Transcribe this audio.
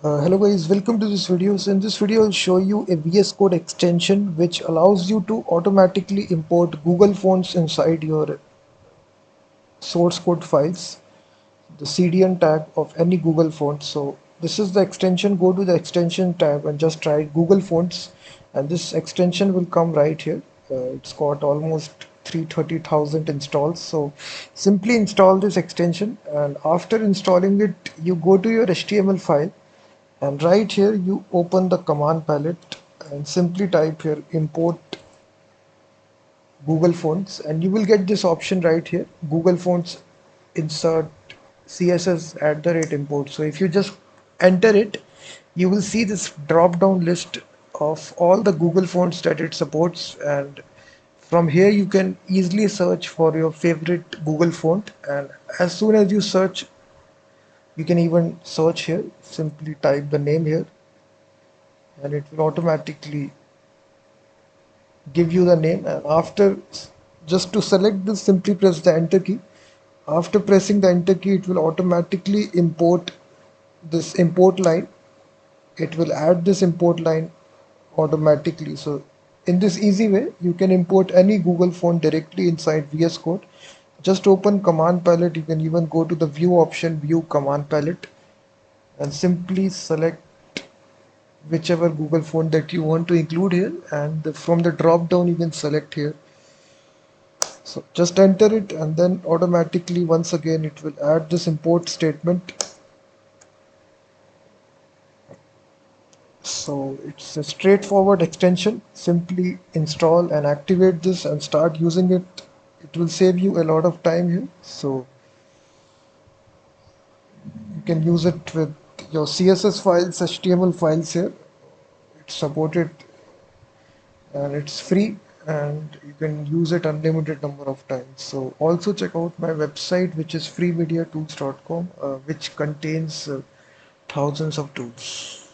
Hello guys, welcome to this video. So in this video I'll show you a VS Code extension which allows you to automatically import Google fonts inside your source code files, the CDN tag of any Google font. So this is the extension. Go to the extension tab and just try Google fonts, and this extension will come right here. It's got almost 330,000 installs. So simply install this extension, and after installing it you go to your HTML file, and right here you open the command palette and simply type here import Google Fonts, and you will get this option right here, Google Fonts insert CSS at the rate import. So if you just enter it, you will see this drop down list of all the Google fonts that it supports, and from here you can easily search for your favorite Google font. And as soon as you search, you can even search here, simply type the name here and it will automatically give you the name. And after, just to select this, simply press the enter key. After pressing the enter key, it will automatically import this import line. It will add this import line automatically. So in this easy way you can import any Google font directly inside VS Code. Just open command palette. You can even go to the view option, view command palette, and simply select whichever Google font that you want to include here, and from the drop down you can select here. So just enter it, and then automatically once again it will add this import statement. So it's a straightforward extension. Simply install and activate this and start using it. It will save you a lot of time here. So you can use it with your CSS files, HTML files here. It's supported and it's free, and you can use it unlimited number of times. So also check out my website, which is freemediatools.com, which contains thousands of tools.